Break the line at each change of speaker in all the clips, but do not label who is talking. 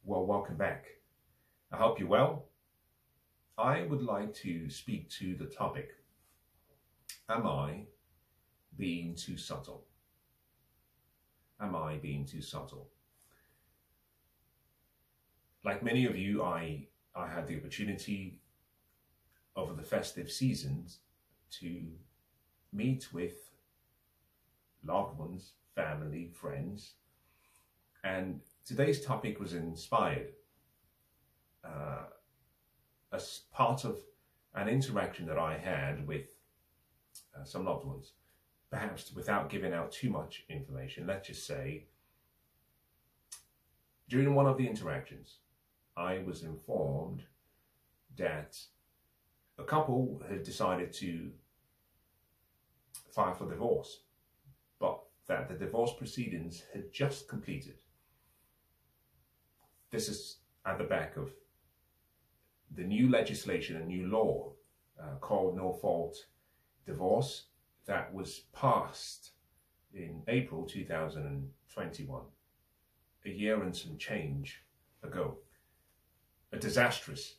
Well, welcome back. I hope you're well. I would like to speak to the topic, am I being too subtle? Am I being too subtle? Like many of you, I had the opportunity over the festive seasons to meet with loved ones, family, friends, and today's topic was inspired as part of an interaction that I had with some loved ones. Perhaps without giving out too much information, let's just say, during one of the interactions, I was informed that a couple had decided to file for divorce, but that the divorce proceedings had just completed. This is at the back of the new legislation, a new law called No-Fault Divorce that was passed in April 2021, a year and some change ago. A disastrous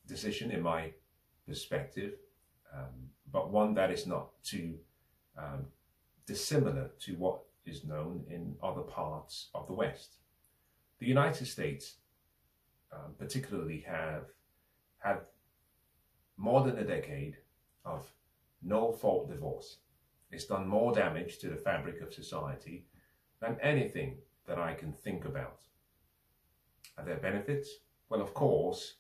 decision in my perspective, but one that is not too dissimilar to what is known in other parts of the West. The United States particularly have had more than a decade of no-fault divorce. It's done more damage to the fabric of society than anything that I can think about. Are there benefits? Well, of course,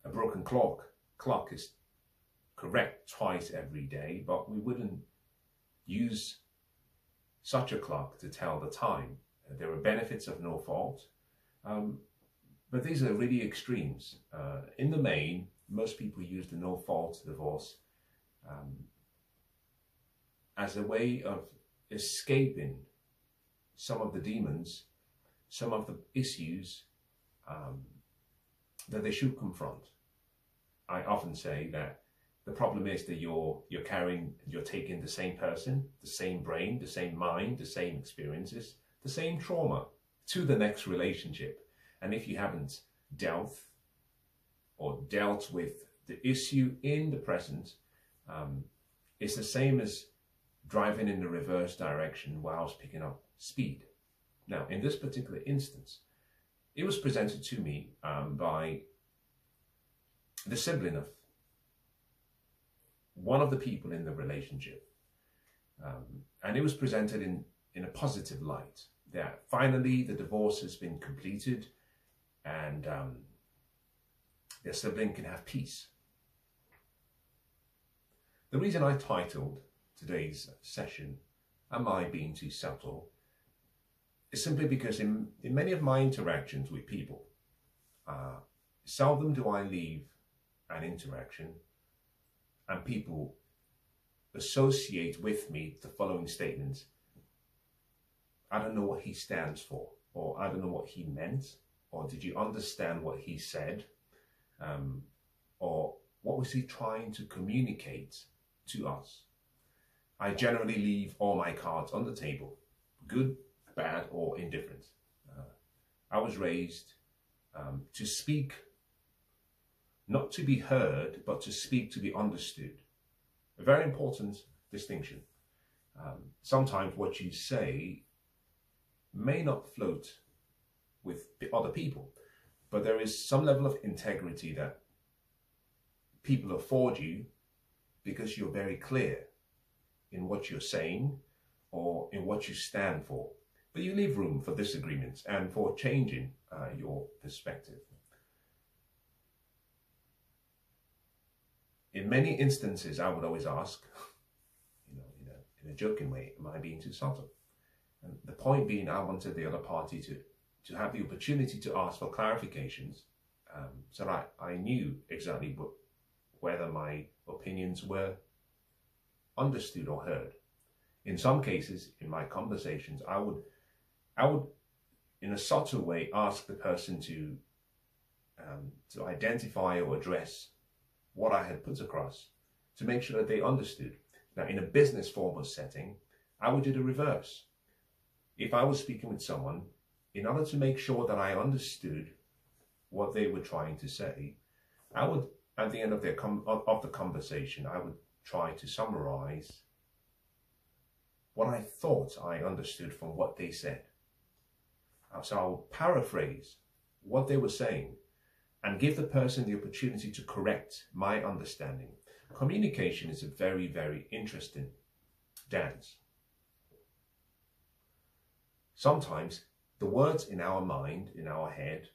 a broken clock is correct twice every day, but we wouldn't use such a clock to tell the time. There are benefits of no fault, but these are really extremes. In the main, most people use the no-fault divorce as a way of escaping some of the demons, some of the issues that they should confront. I often say that the problem is that you're taking the same person, the same brain, the same mind, the same experiences, the same trauma to the next relationship. And if you haven't dealt with the issue in the present, it's the same as driving in the reverse direction whilst picking up speed. Now, in this particular instance, it was presented to me by the sibling of one of the people in the relationship. And it was presented in a positive light, that finally the divorce has been completed and their sibling can have peace. The reason I titled today's session, Am I Being Too Subtle? Is simply because in many of my interactions with people, seldom do I leave an interaction and people associate with me the following statements: I don't know what he stands for, or I don't know what he meant, or did you understand what he said, or what was he trying to communicate to us? I generally leave all my cards on the table, good, bad, or indifferent. I was raised to speak, not to be heard, but to speak to be understood. A very important distinction. Sometimes what you say may not float with the other people, but there is some level of integrity that people afford you because you're very clear in what you're saying or in what you stand for. But you leave room for disagreements and for changing your perspective. In many instances, I would always ask, in a joking way, am I being too subtle? And the point being, I wanted the other party to have the opportunity to ask for clarifications, so that I knew exactly whether my opinions were understood or heard. In some cases, in my conversations, I would, in a subtle way, ask the person to identify or address what I had put across, to make sure that they understood. Now, in a business formal setting, I would do the reverse. If I was speaking with someone in order to make sure that I understood what they were trying to say, I would, at the end of the conversation, I would try to summarize what I thought I understood from what they said. So I would paraphrase what they were saying and give the person the opportunity to correct my understanding. Communication is a very, very interesting dance. Sometimes the words in our mind, in our head,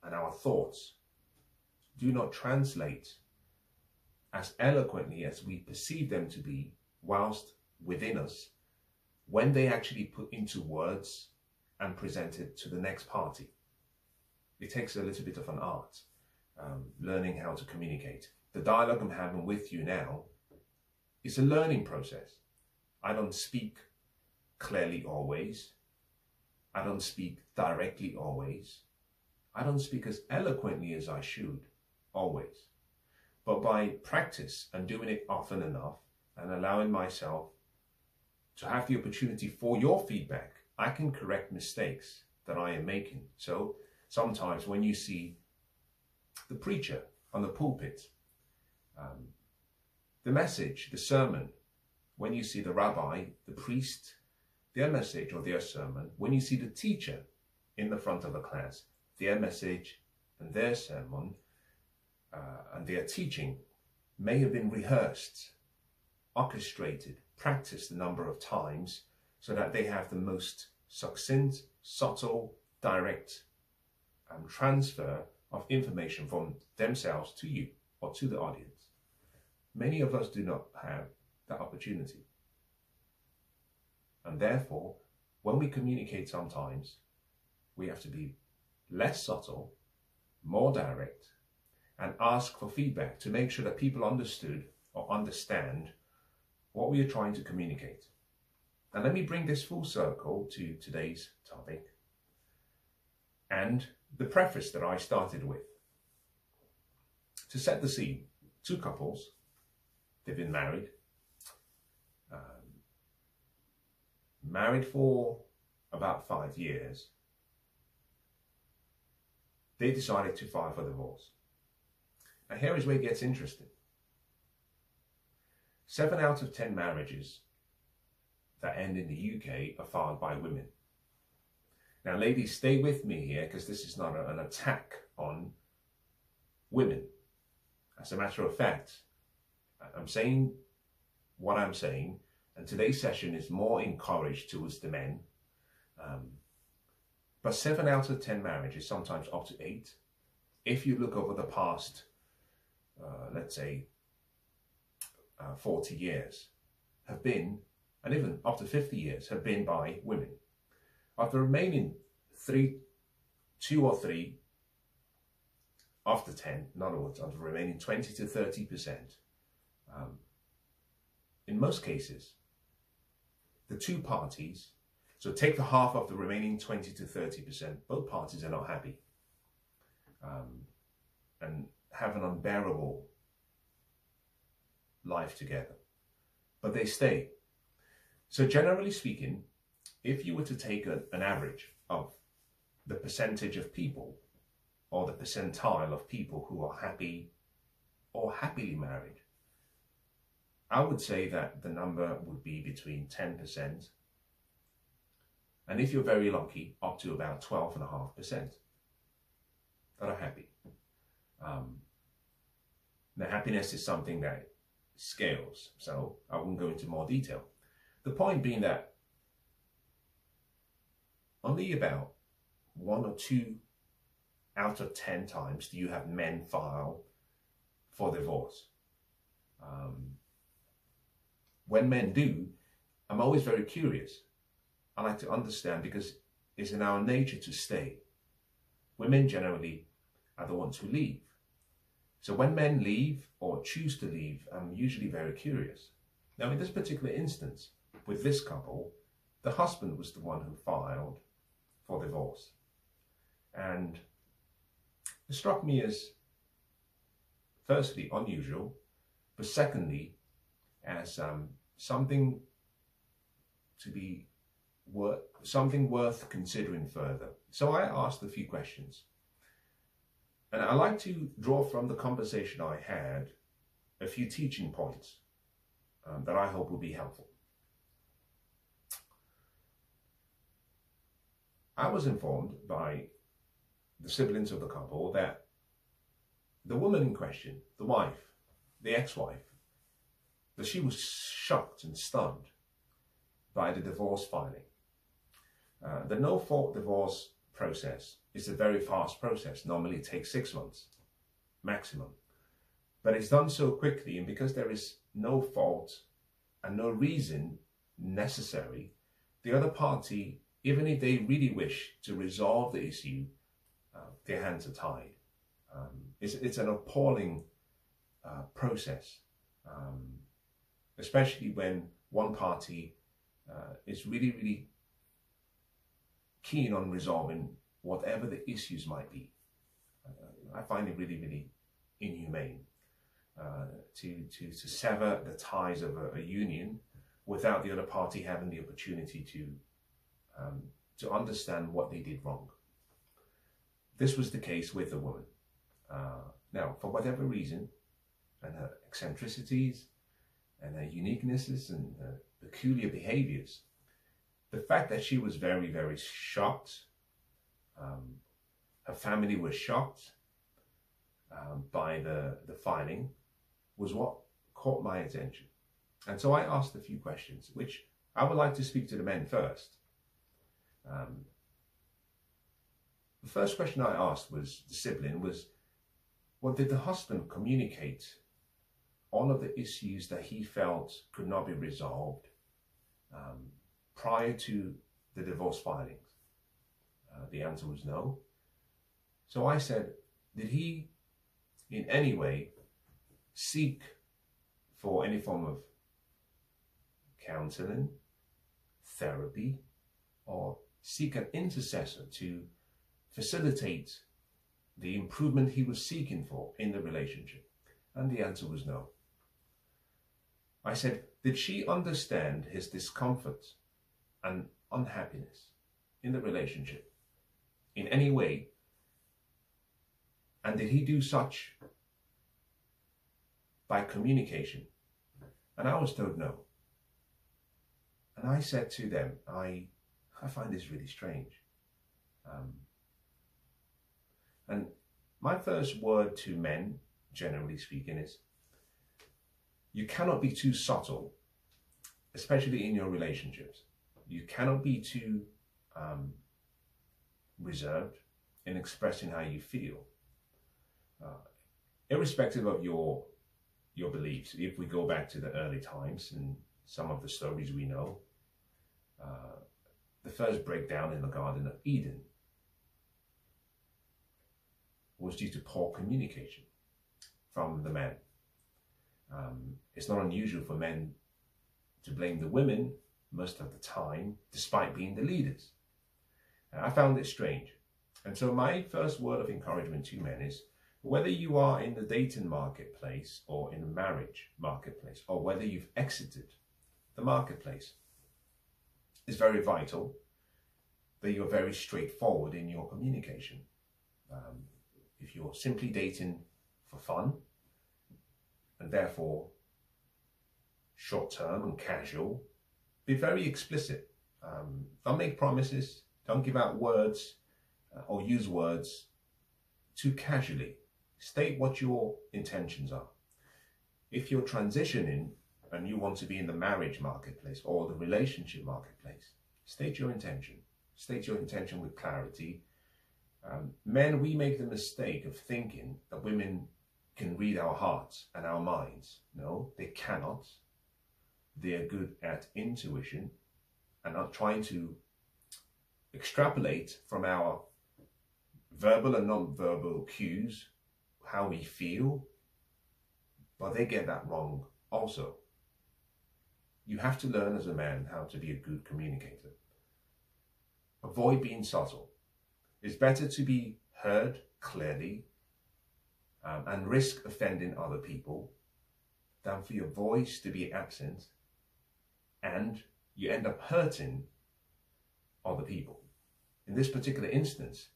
and our thoughts do not translate as eloquently as we perceive them to be whilst within us when they actually put into words and presented to the next party. It takes a little bit of an art, learning how to communicate. The dialogue I'm having with you now is a learning process. I don't speak clearly always. I don't speak directly always. I don't speak as eloquently as I should always. But by practice and doing it often enough and allowing myself to have the opportunity for your feedback, I can correct mistakes that I am making. So sometimes when you see the preacher on the pulpit, the message, the sermon, when you see the rabbi, the priest, their message or their sermon, when you see the teacher in the front of the class, their message and their sermon and their teaching may have been rehearsed, orchestrated, practiced a number of times so that they have the most succinct, subtle, direct transfer of information from themselves to you or to the audience. Many of us do not have that opportunity. And therefore, when we communicate sometimes, we have to be less subtle, more direct, and ask for feedback to make sure that people understood or understand what we are trying to communicate. And let me bring this full circle to today's topic and the preface that I started with. To set the scene, two couples, they've been married, married for about 5 years. They decided to file for divorce. Now here is where it gets interesting. 7 out of 10 marriages that end in the UK are filed by women. Now ladies, stay with me here because this is not an attack on women. As a matter of fact, I'm saying what I'm saying, and today's session is more encouraged towards the men. But 7 out of 10 marriages, sometimes up to 8, if you look over the past, let's say, 40 years, have been, and even up to 50 years, have been by women. Of the remaining 2 or 3 of the 10, in other words, of the remaining 20 to 30%, in most cases, the two parties, so take the half of the remaining 20 to 30%, both parties are not happy and have an unbearable life together, but they stay. So generally speaking, if you were to take an average of the percentage of people or the percentile of people who are happy or happily married, I would say that the number would be between 10% and, if you're very lucky, up to about 12.5% that are happy. Now, happiness is something that scales, so I won't go into more detail. The point being that only about 1 or 2 out of 10 times do you have men file for divorce. When men do, I'm always very curious. I like to understand because it's in our nature to stay. Women generally are the ones who leave. So when men leave or choose to leave, I'm usually very curious. Now in this particular instance, with this couple, the husband was the one who filed for divorce. And it struck me as, firstly, unusual, but secondly, as something to be something worth considering further. So I asked a few questions. And I like to draw from the conversation I had a few teaching points that I hope will be helpful. I was informed by the siblings of the couple that the woman in question, the wife, the ex-wife, that she was shocked and stunned by the divorce filing. The no-fault divorce process is a very fast process. Normally it takes 6 months maximum, but it's done so quickly, and because there is no fault and no reason necessary, the other party, even if they really wish to resolve the issue, their hands are tied. It's an appalling process, especially when one party is really keen on resolving whatever the issues might be. I find it really inhumane to sever the ties of a union without the other party having the opportunity to understand what they did wrong. This was the case with the woman. Now, for whatever reason, and her eccentricities, and her uniquenesses, and her peculiar behaviors, the fact that she was very shocked, her family was shocked by the filing, was what caught my attention. And so I asked a few questions, which I would like to speak to the men first. The first question I asked was, the sibling was, well, did the husband communicate all of the issues that he felt could not be resolved prior to the divorce filings? The answer was no. So I said, did he in any way seek for any form of counseling, therapy, or seek an intercessor to facilitate the improvement he was seeking for in the relationship? And the answer was no. I said, did she understand his discomfort and unhappiness in the relationship in any way? And did he do such by communication? And I was told no. And I said to them, I find this really strange. And my first word to men, generally speaking, is you cannot be too subtle, especially in your relationships. You cannot be too reserved in expressing how you feel. Irrespective of your beliefs, if we go back to the early times and some of the stories we know, the first breakdown in the Garden of Eden was due to poor communication from the men. It's not unusual for men to blame the women most of the time, despite being the leaders. I found it strange. And so my first word of encouragement to men is, whether you are in the dating marketplace or in the marriage marketplace, or whether you've exited the marketplace, it's very vital that you're very straightforward in your communication. If you're simply dating for fun, and therefore short-term and casual, be very explicit. Don't make promises, don't give out words or use words too casually. State what your intentions are. If you're transitioning and you want to be in the marriage marketplace or the relationship marketplace, state your intention. State your intention with clarity. Men, we make the mistake of thinking that women can read our hearts and our minds. No, they cannot. They are good at intuition and are trying to extrapolate from our verbal and non-verbal cues how we feel, but they get that wrong also. You have to learn as a man how to be a good communicator. Avoid being subtle. It's better to be heard clearly and risk offending other people than for your voice to be absent and you end up hurting other people. In this particular instance,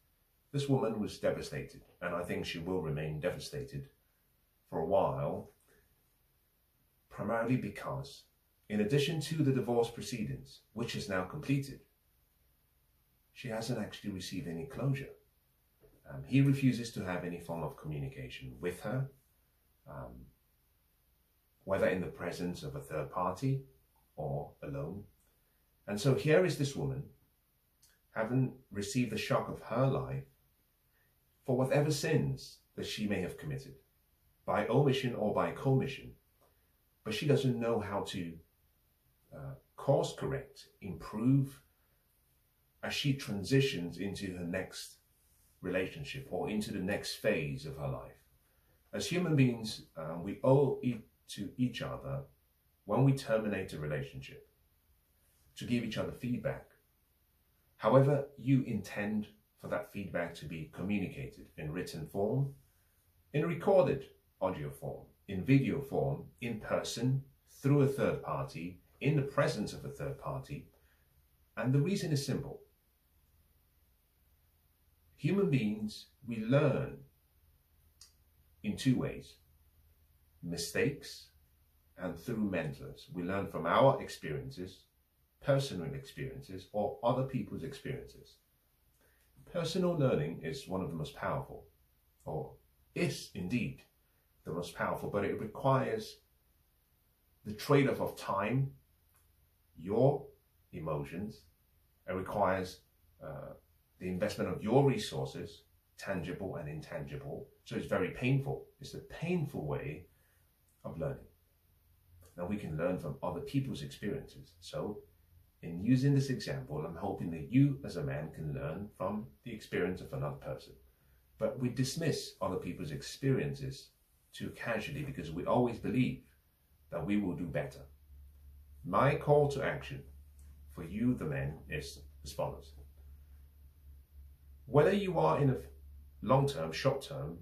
this woman was devastated, and I think she will remain devastated for a while, primarily because, in addition to the divorce proceedings, which is now completed, she hasn't actually received any closure. He refuses to have any form of communication with her, whether in the presence of a third party or alone. And so here is this woman, having received the shock of her life for whatever sins that she may have committed, by omission or by commission, but she doesn't know how to course correct, improve, as she transitions into her next relationship or into the next phase of her life. As human beings, we owe it to each other when we terminate a relationship to give each other feedback. However you intend for that feedback to be communicated, in written form, in recorded audio form, in video form, in person, through a third party, in the presence of a third party. And the reason is simple. Human beings, we learn in two ways: mistakes and through mentors. We learn from our experiences, personal experiences, or other people's experiences. Personal learning is one of the most powerful, or is indeed the most powerful, but it requires the trade-off of time, your emotions. It requires the investment of your resources, tangible and intangible. So it's very painful. It's a painful way of learning. Now we can learn from other people's experiences. So in using this example, I'm hoping that you as a man can learn from the experience of another person. But we dismiss other people's experiences too casually because we always believe that we will do better. My call to action for you, the men, is as follows. Whether you are in a long-term, short-term,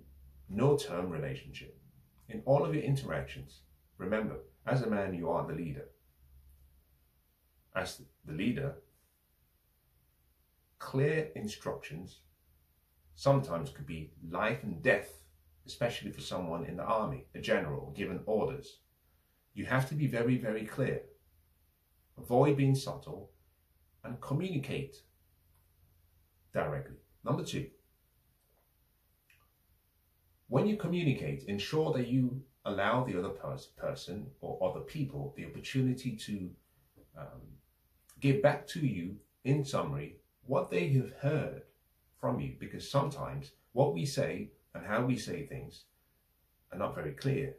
no-term relationship, in all of your interactions, remember, as a man, you are the leader. As the leader, clear instructions sometimes could be life and death, especially for someone in the army, a general, given orders. You have to be very, very clear. Avoid being subtle and communicate directly. Number two, when you communicate, ensure that you allow the other person or other people the opportunity to give back to you, in summary, what they have heard from you, because sometimes what we say and how we say things are not very clear.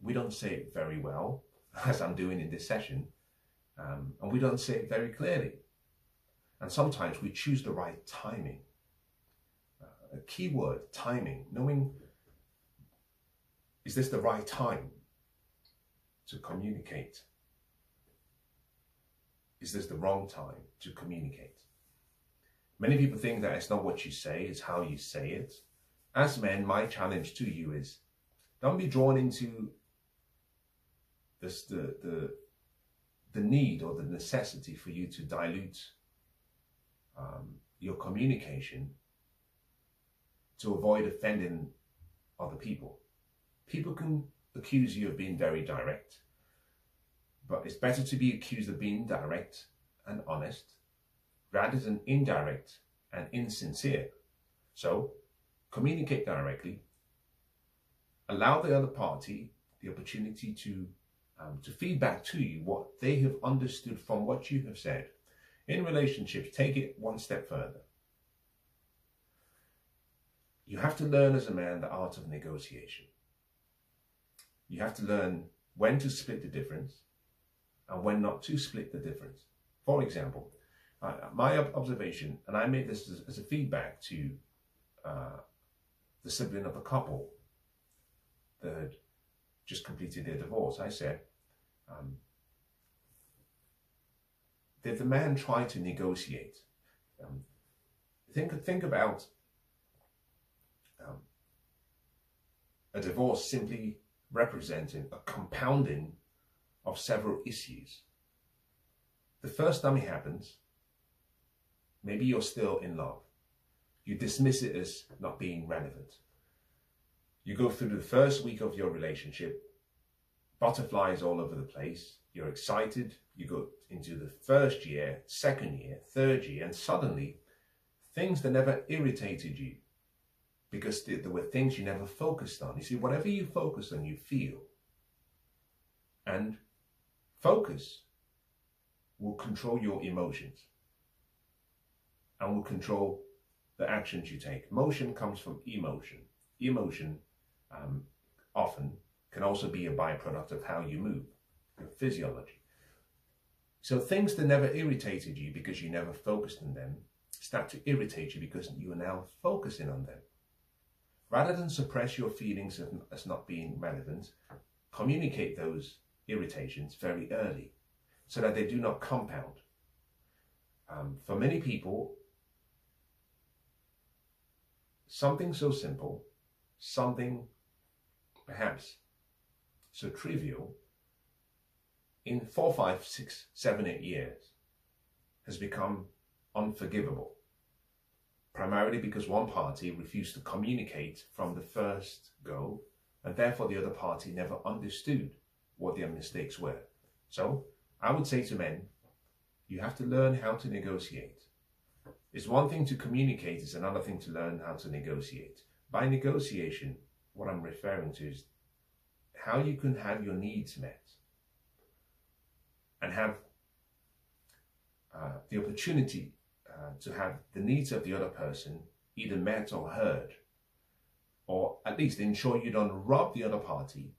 We don't say it very well, as I'm doing in this session, and we don't say it very clearly. And sometimes we choose the right timing. A key word, timing, knowing, is this the right time to communicate? Is this the wrong time to communicate? Many people think that it's not what you say, it's how you say it. As men, my challenge to you is, don't be drawn into this, the need or the necessity for you to dilute your communication to avoid offending other people. People can accuse you of being very direct, but it's better to be accused of being direct and honest rather than indirect and insincere. So communicate directly, allow the other party the opportunity to feed back to you what they have understood from what you have said. In relationships, take it one step further. You have to learn as a man the art of negotiation. You have to learn when to split the difference and when not to split the difference. For example, my observation, and I made this as a feedback to the sibling of a couple that had just completed their divorce. I said, did the man try to negotiate? Think about a divorce simply representing a compounding of several issues. The first time it happens, Maybe you're still in love. You dismiss it as not being relevant. You go through the first week of your relationship, butterflies all over the place, you're excited, you go into the first year, second year, third year, and suddenly things that never irritated you, because there were things you never focused on. You see, whatever you focus on, you feel. And focus will control your emotions and will control the actions you take. Motion comes from emotion. Emotion often can also be a byproduct of how you move, your physiology. So things that never irritated you because you never focused on them start to irritate you because you are now focusing on them. Rather than suppress your feelings as not being relevant, communicate those irritations very early so that they do not compound. For many people, something so simple, something perhaps so trivial, in 4, 5, 6, 7, 8 years has become unforgivable. Primarily because one party refused to communicate from the first go, and therefore the other party never understood what their mistakes were. So I would say to men, you have to learn how to negotiate. It's one thing to communicate, it's another thing to learn how to negotiate. By negotiation, what I'm referring to is how you can have your needs met and have the opportunity to have the needs of the other person either met or heard, or at least ensure you don't rob the other party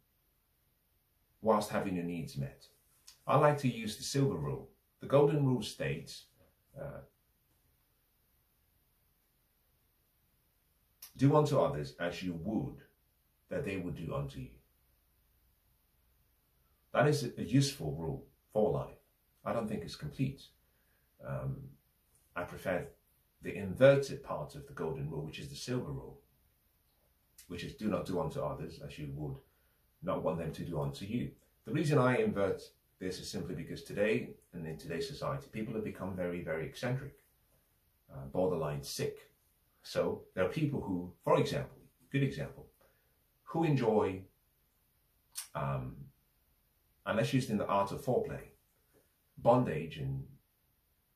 whilst having your needs met. I like to use the silver rule. The golden rule states, do unto others as you would that they would do unto you. That is a useful rule for life. I don't think it's complete. I prefer the inverted part of the golden rule, which is the silver rule, which is do not do unto others as you would not want them to do unto you. The reason I invert this is simply because today, and in today's society, people have become very, very eccentric, borderline sick. So there are people who, for example, good example, who enjoy, unless used in the art of foreplay, bondage and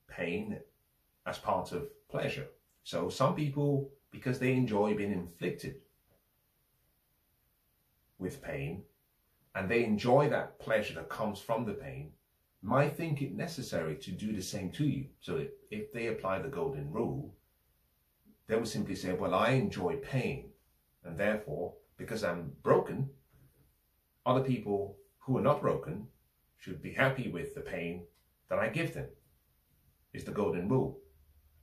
pain as part of pleasure. So some people, because they enjoy being inflicted with pain, and they enjoy that pleasure that comes from the pain, might think it necessary to do the same to you. So if they apply the golden rule, they will simply say, well, I enjoy pain, and therefore, because I'm broken, other people who are not broken should be happy with the pain that I give them, is the golden rule.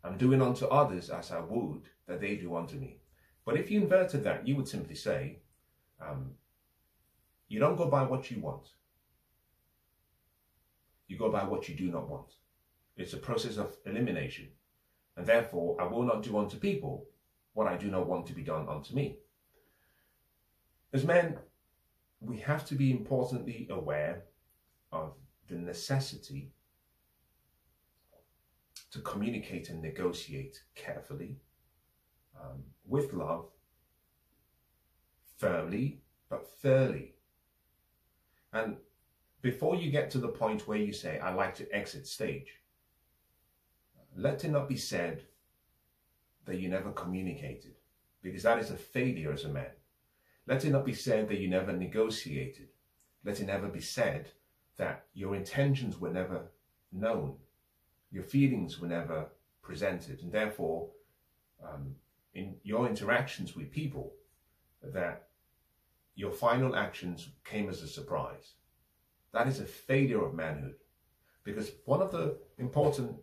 I'm doing unto others as I would that they do unto me. But if you inverted that, you would simply say, you don't go by what you want. You go by what you do not want. It's a process of elimination. And therefore, I will not do unto people what I do not want to be done unto me. As men, we have to be importantly aware of the necessity to communicate and negotiate carefully, with love, firmly, but fairly. And before you get to the point where you say, I like to exit stage, let it not be said that you never communicated, because that is a failure as a man. Let it not be said that you never negotiated. Let it never be said that your intentions were never known. Your feelings were never presented, and therefore, in your interactions with people, that your final actions came as a surprise. That is a failure of manhood, because one of the important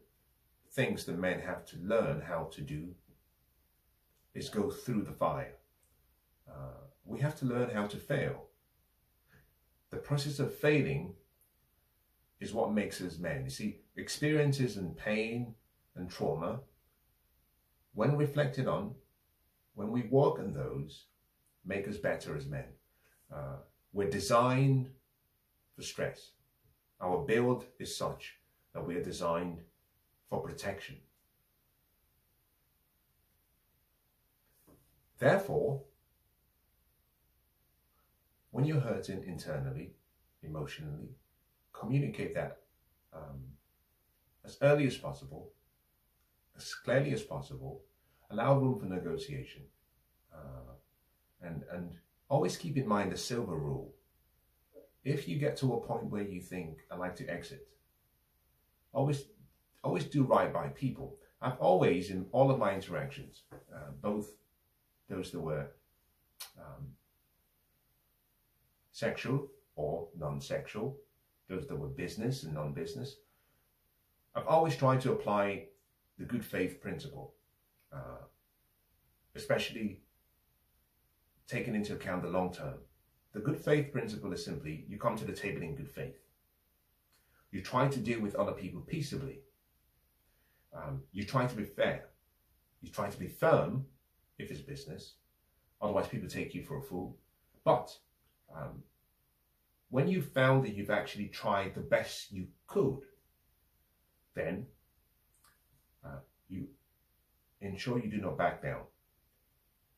things that men have to learn how to do is go through the fire. We have to learn how to fail. The process of failing is what makes us men. You see, experiences and pain and trauma, when reflected on, when we work on those, make us better as men. We're designed for stress. Our build is such that we are designed for protection. Therefore, when you're hurting internally, emotionally, communicate that as early as possible, as clearly as possible. Allow room for negotiation, and always keep in mind the silver rule. If you get to a point where you think, I'd like to exit, always do right by people. I've always, in all of my interactions, both those that were sexual or non-sexual, those that were business and non-business, I've always tried to apply the good faith principle, especially taking into account the long term. The good faith principle is simply, you come to the table in good faith. You try to deal with other people peaceably. You try to be fair. You try to be firm if it's business. Otherwise, people take you for a fool. But when you've found that you've actually tried the best you could, then you ensure you do not back down,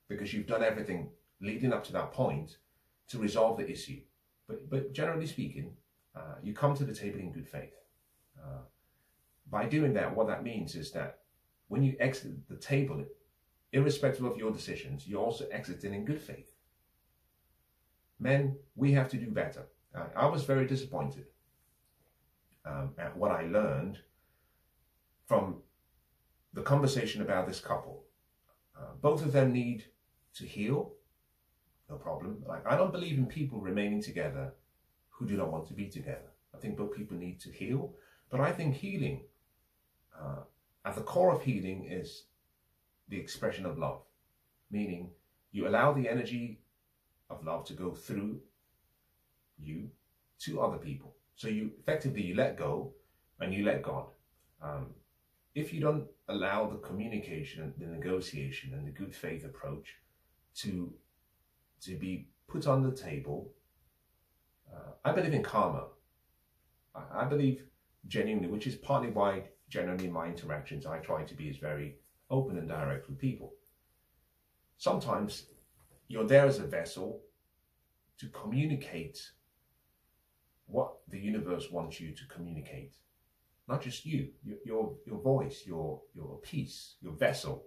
because you've done everything leading up to that point to resolve the issue. But generally speaking, you come to the table in good faith. By doing that, what that means is that when you exit the table, irrespective of your decisions, you're also exiting in good faith. Men, we have to do better. I was very disappointed at what I learned from the conversation about this couple. Both of them need to heal, no problem. Like, I don't believe in people remaining together who do not want to be together. I think both people need to heal, but I think healing, at the core of healing, is the expression of love, meaning you allow the energy of love to go through you to other people. So you effectively let go and you let God. If you don't allow the communication, the negotiation, and the good faith approach to be put on the table, I believe in karma. I believe genuinely, which is partly why generally in my interactions I try to be as very open and direct with people. Sometimes you're there as a vessel to communicate what the universe wants you to communicate. Not just you, your voice, your piece, your vessel.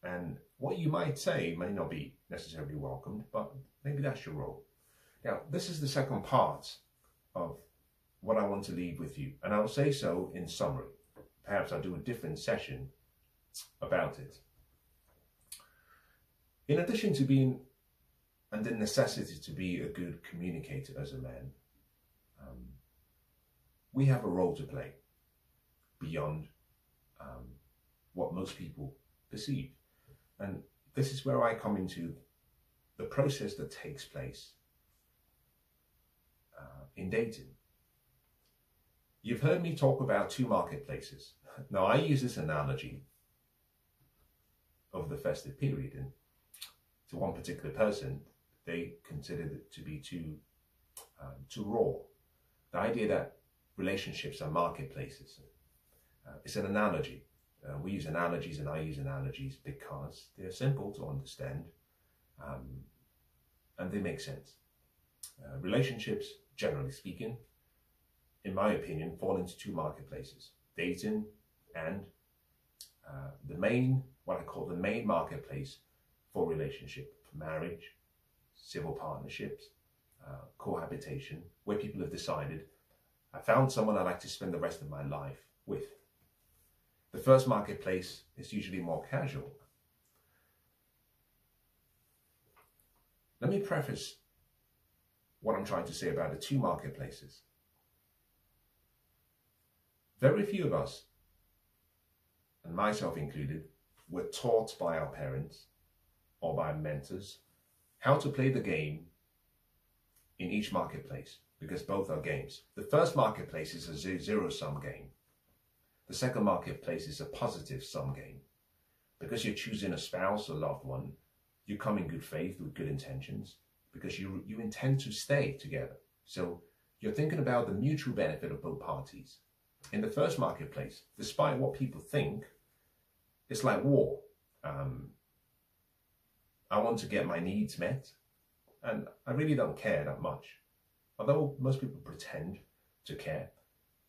And what you might say may not be necessarily welcomed, but maybe that's your role. Now, this is the second part of what I want to leave with you, and I'll say so in summary. Perhaps I'll do a different session about it. In addition to being, and the necessity to be a good communicator as a man, we have a role to play beyond what most people perceive. And this is where I come into the process that takes place in dating. You've heard me talk about two marketplaces. Now, I use this analogy of the festive period, and to one particular person, they considered it to be too raw. The idea that relationships are marketplaces. It's an analogy. We use analogies, and I use analogies because they're simple to understand, and they make sense. Relationships, generally speaking, in my opinion, fall into two marketplaces: dating and what I call the main marketplace for relationship, marriage, civil partnerships, cohabitation, where people have decided, I found someone I'd like to spend the rest of my life with. The first marketplace is usually more casual. Let me preface what I'm trying to say about the two marketplaces. Very few of us, and myself included, were taught by our parents or by mentors how to play the game in each marketplace, because both are games. The first marketplace is a zero-sum game. The second marketplace is a positive-sum game. Because you're choosing a spouse or loved one, you come in good faith with good intentions, because you intend to stay together. So you're thinking about the mutual benefit of both parties. In the first marketplace, despite what people think, it's like war. I want to get my needs met, and I really don't care that much. Although most people pretend to care,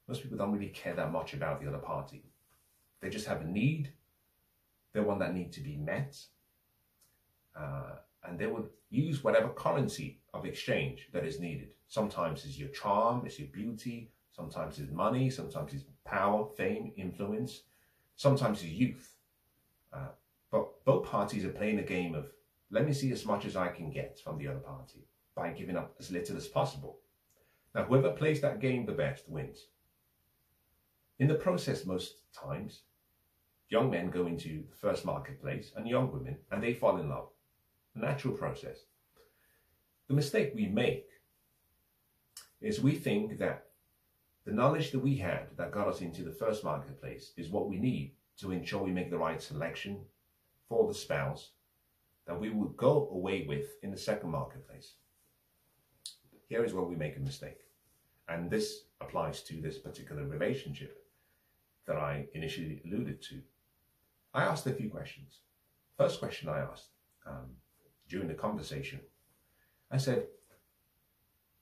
most people don't really care that much about the other party. They just have a need, they want that need to be met, and they would use whatever currency of exchange that is needed. Sometimes it's your charm, it's your beauty, sometimes it's money, sometimes it's power, fame, influence, sometimes it's youth. But both parties are playing a game of, let me see as much as I can get from the other party by giving up as little as possible. Now, whoever plays that game the best wins. In the process, most times, young men go into the first marketplace and young women, and they fall in love. A natural process. The mistake we make is we think that the knowledge that we had that got us into the first marketplace is what we need to ensure we make the right selection for the spouse that we would go away with in the second marketplace. Here is where we make a mistake. And this applies to this particular relationship that I initially alluded to. I asked a few questions. First question I asked during the conversation, I said,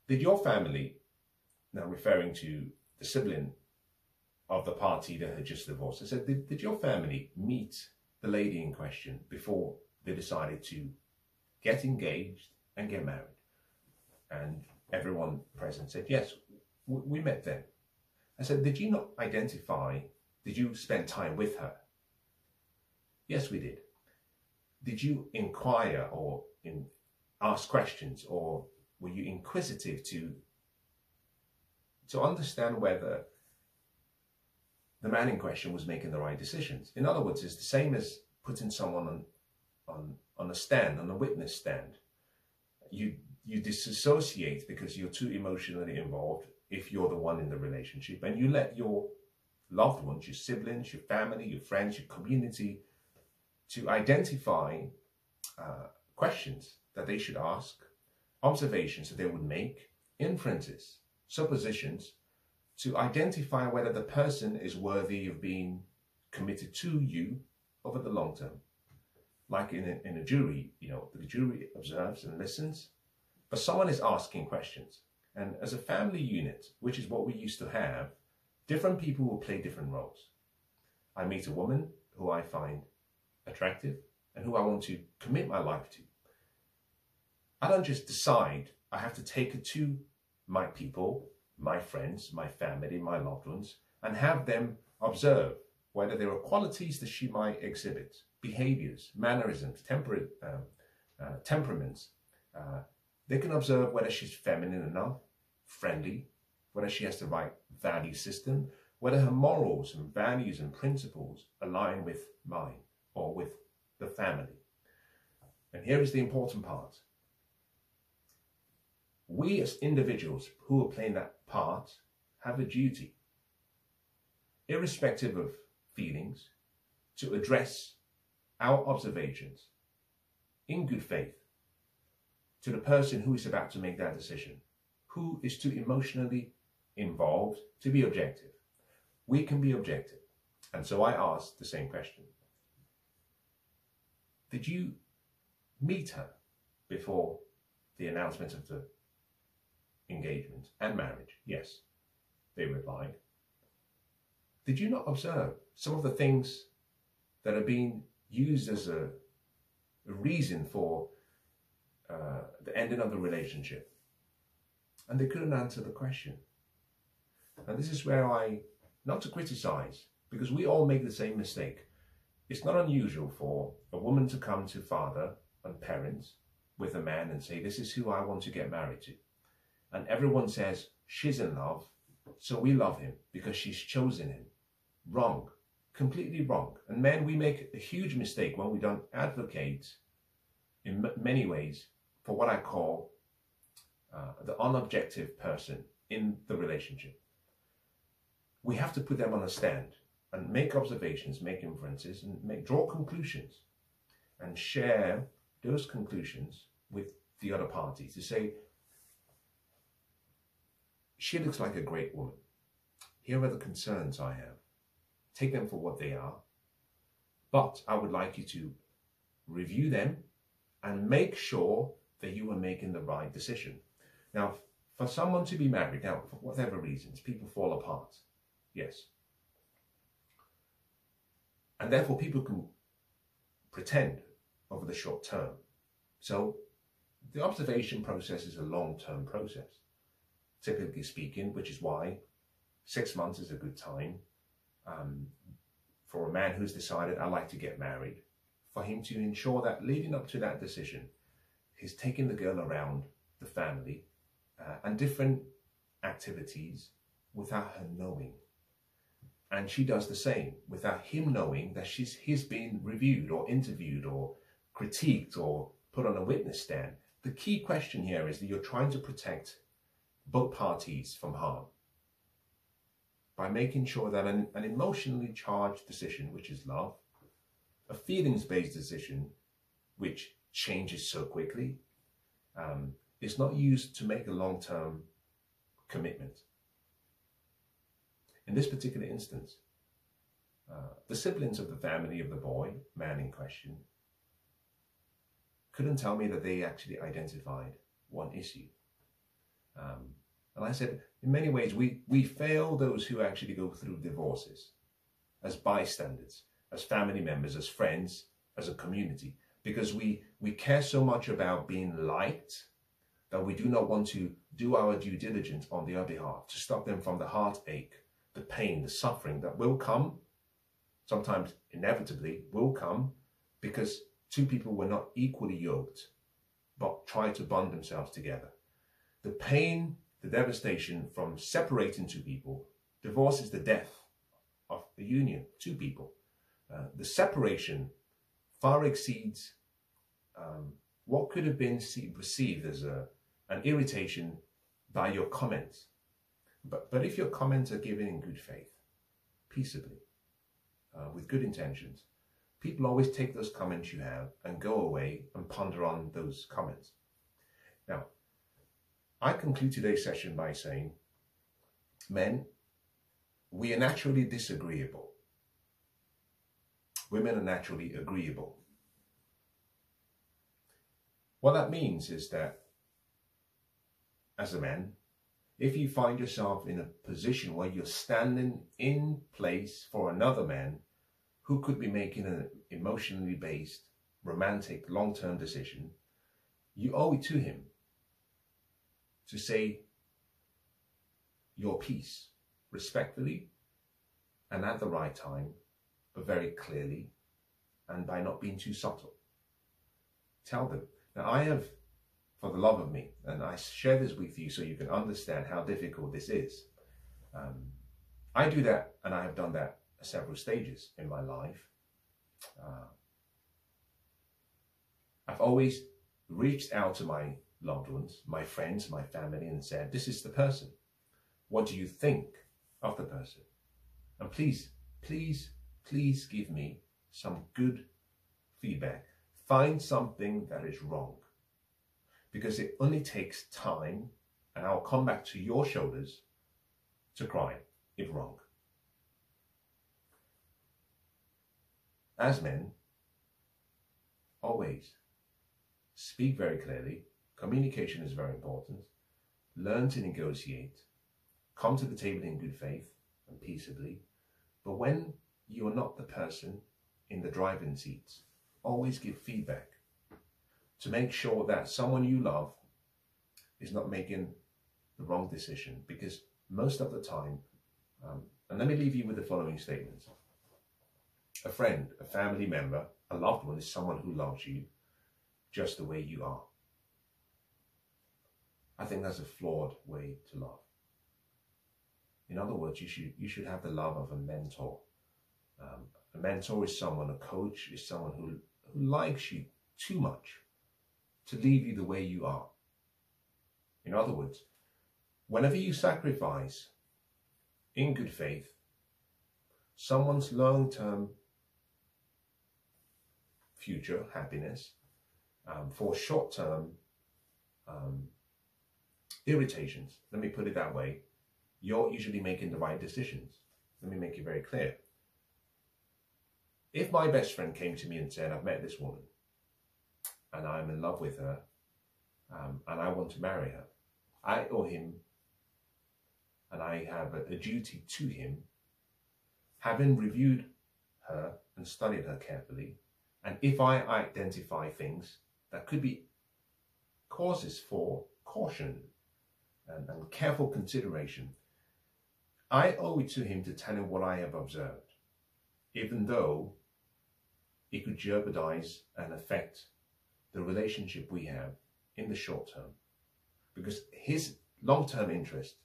did your family, now referring to the sibling of the party that had just divorced, I said, did your family meet the lady in question before they decided to get engaged and get married? And everyone present said, yes, we met them. I said, did you not identify, did you spend time with her? Yes, we did. Did you inquire or ask questions, or were you inquisitive to understand whether the man in question was making the right decisions? In other words, it's the same as putting someone on a stand, on a witness stand. You disassociate because you're too emotionally involved if you're the one in the relationship, and you let your loved ones, your siblings, your family, your friends, your community, to identify questions that they should ask, observations that they would make, inferences, suppositions, to identify whether the person is worthy of being committed to you over the long term. Like in a jury, the jury observes and listens, but someone is asking questions. And as a family unit, which is what we used to have, different people will play different roles. I meet a woman who I find attractive and who I want to commit my life to. I don't just decide I have to take her to my people, my friends, my family, my loved ones, and have them observe whether there are qualities that she might exhibit, behaviors, mannerisms, temperaments. They can observe whether she's feminine enough, friendly, whether she has the right value system, whether her morals and values and principles align with mine or with the family. And here is the important part. We as individuals who are playing that part have a duty, irrespective of feelings, to address our observations in good faith to the person who is about to make that decision, who is too emotionally involved to be objective. We can be objective. And so I asked the same question. Did you meet her before the announcement of the engagement and marriage? Yes, they replied. Did you not observe some of the things that are being used as a reason for the ending of the relationship? And they couldn't answer the question. And this is where not to criticize, because we all make the same mistake. It's not unusual for a woman to come to father and parents with a man and say, this is who I want to get married to. And everyone says, she's in love, so we love him because she's chosen him. Wrong. Completely wrong. And men, we make a huge mistake when we don't advocate in many ways for what I call the unobjective person in the relationship. We have to put them on a stand and make observations, make inferences, and draw conclusions, and share those conclusions with the other party to say, she looks like a great woman. Here are the concerns I have. Take them for what they are, but I would like you to review them and make sure that you are making the right decision. Now, for someone to be married, now, for whatever reasons, people fall apart. Yes. And therefore, people can pretend over the short term. So the observation process is a long-term process, typically speaking, which is why 6 months is a good time for a man who's decided, I like to get married, for him to ensure that leading up to that decision, he's taking the girl around the family and different activities without her knowing. And she does the same without him knowing that he's been reviewed or interviewed or critiqued or put on a witness stand. The key question here is that you're trying to protect both parties from harm by making sure that an emotionally charged decision, which is love, a feelings-based decision, which changes so quickly, is not used to make a long-term commitment. In this particular instance, the siblings of the family of the boy, man in question, couldn't tell me that they actually identified one issue. And I said, in many ways, we fail those who actually go through divorces as bystanders, as family members, as friends, as a community, because we care so much about being liked that we do not want to do our due diligence on their behalf to stop them from the heartache, the pain, the suffering that will come, sometimes inevitably will come, because two people were not equally yoked, but tried to bond themselves together. The pain, the devastation from separating two people, divorce is the death of the union, two people. The separation far exceeds what could have been received as an irritation by your comments. But if your comments are given in good faith, peaceably, with good intentions, people always take those comments you have and go away and ponder on those comments. Now, I conclude today's session by saying, men, we are naturally disagreeable. Women are naturally agreeable. What that means is that, as a man, if you find yourself in a position where you're standing in place for another man who could be making an emotionally based, romantic, long-term decision, you owe it to him to say your piece respectfully and at the right time, but very clearly, and by not being too subtle. Tell them. Now, I have, for the love of me, and I share this with you so you can understand how difficult this is. I do that, and I have done that at several stages in my life. I've always reached out to my loved ones, my friends, my family, and said, this is the person. What do you think of the person? And please, please, please give me some good feedback. Find something that is wrong, because it only takes time, and I'll come back to your shoulders to cry if wrong. As men, always speak very clearly. Communication is very important. Learn to negotiate. Come to the table in good faith and peaceably. But when you're not the person in the driving seats, always give feedback to make sure that someone you love is not making the wrong decision. Because most of the time, and let me leave you with the following statements. A friend, a family member, a loved one is someone who loves you just the way you are. I think that's a flawed way to love. In other words, you should have the love of a mentor. A mentor is someone, a coach is someone who likes you too much to leave you the way you are. In other words, whenever you sacrifice in good faith someone's long-term future happiness for short-term irritations, let me put it that way, you're usually making the right decisions. Let me make it very clear. If my best friend came to me and said, I've met this woman, and I'm in love with her, and I want to marry her, I owe him, and I have a duty to him, having reviewed her and studied her carefully, and if I identify things that could be causes for caution and careful consideration, I owe it to him to tell him what I have observed, even though it could jeopardize and affect the relationship we have in the short term, because his long-term interest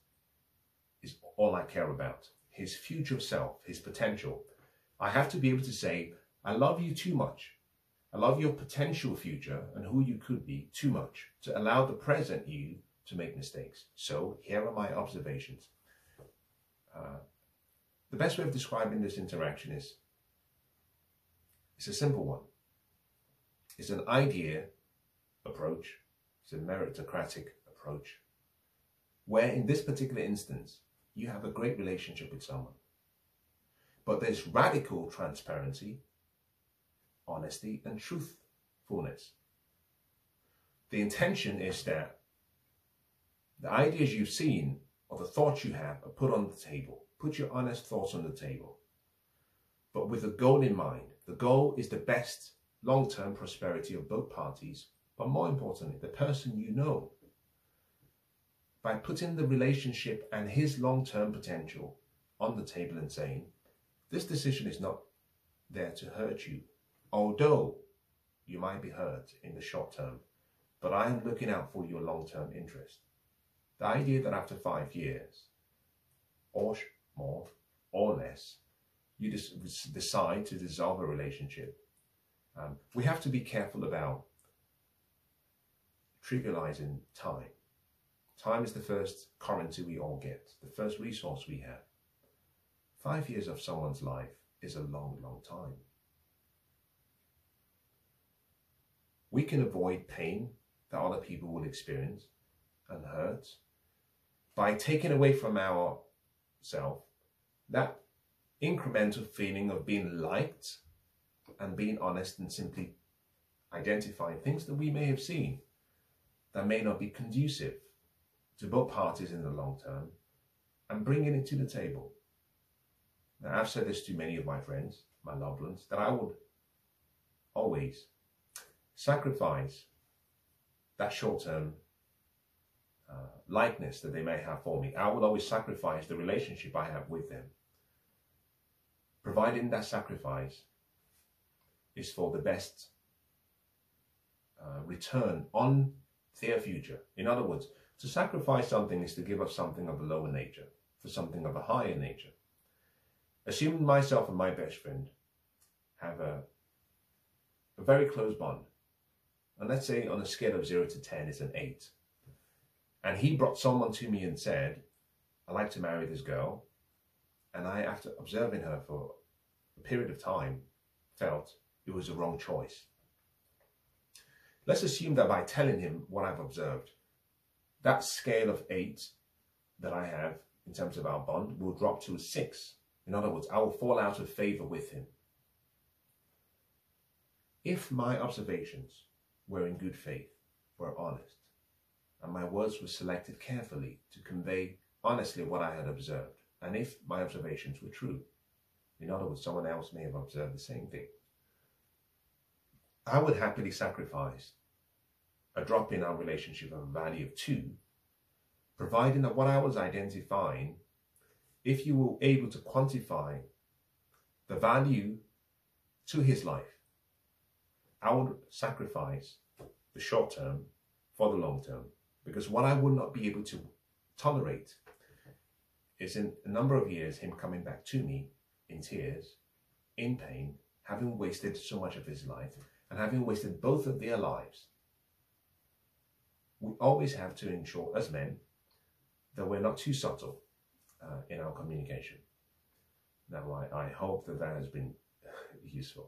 is all I care about. His future self, his potential. I have to be able to say, I love you too much. I love your potential future and who you could be too much to allow the present you to make mistakes. So here are my observations. The best way of describing this interaction is, it's a simple one. It's an idea approach. It's a meritocratic approach, where in this particular instance, you have a great relationship with someone. But there's radical transparency, honesty, and truthfulness. The intention is that the ideas you've seen or the thoughts you have are put on the table. Put your honest thoughts on the table, but with a goal in mind. The goal is the best long-term prosperity of both parties, but more importantly, the person you know. By putting the relationship and his long-term potential on the table and saying, this decision is not there to hurt you, although you might be hurt in the short term, but I am looking out for your long-term interest. The idea that after 5 years, or more or less, you decide to dissolve a relationship. We have to be careful about trivializing time. Time is the first currency we all get, the first resource we have. 5 years of someone's life is a long, long time. We can avoid pain that other people will experience and hurt by taking away from ourselves that incremental feeling of being liked and being honest and simply identifying things that we may have seen that may not be conducive to both parties in the long term and bringing it to the table. Now, I've said this to many of my friends, my loved ones, that I would always sacrifice that short-term likeness that they may have for me. I would always sacrifice the relationship I have with them, providing that sacrifice is for the best return on their future. In other words, to sacrifice something is to give up something of a lower nature for something of a higher nature. Assuming myself and my best friend have a very close bond, and let's say on a scale of 0 to 10 is an 8, and he brought someone to me and said, I'd like to marry this girl, and I, after observing her for a period of time, felt it was the wrong choice. Let's assume that by telling him what I've observed, that scale of 8 that I have in terms of our bond will drop to a 6. In other words, I will fall out of favor with him. If my observations were in good faith, were honest, and my words were selected carefully to convey honestly what I had observed, and if my observations were true, in other words, someone else may have observed the same thing, I would happily sacrifice a drop in our relationship of a value of 2, providing that what I was identifying, if you were able to quantify the value to his life, I would sacrifice the short term for the long term. Because what I would not be able to tolerate is in a number of years him coming back to me in tears, in pain, having wasted so much of his life and having wasted both of their lives. We always have to ensure as men that we're not too subtle in our communication. Now, I hope that has been useful.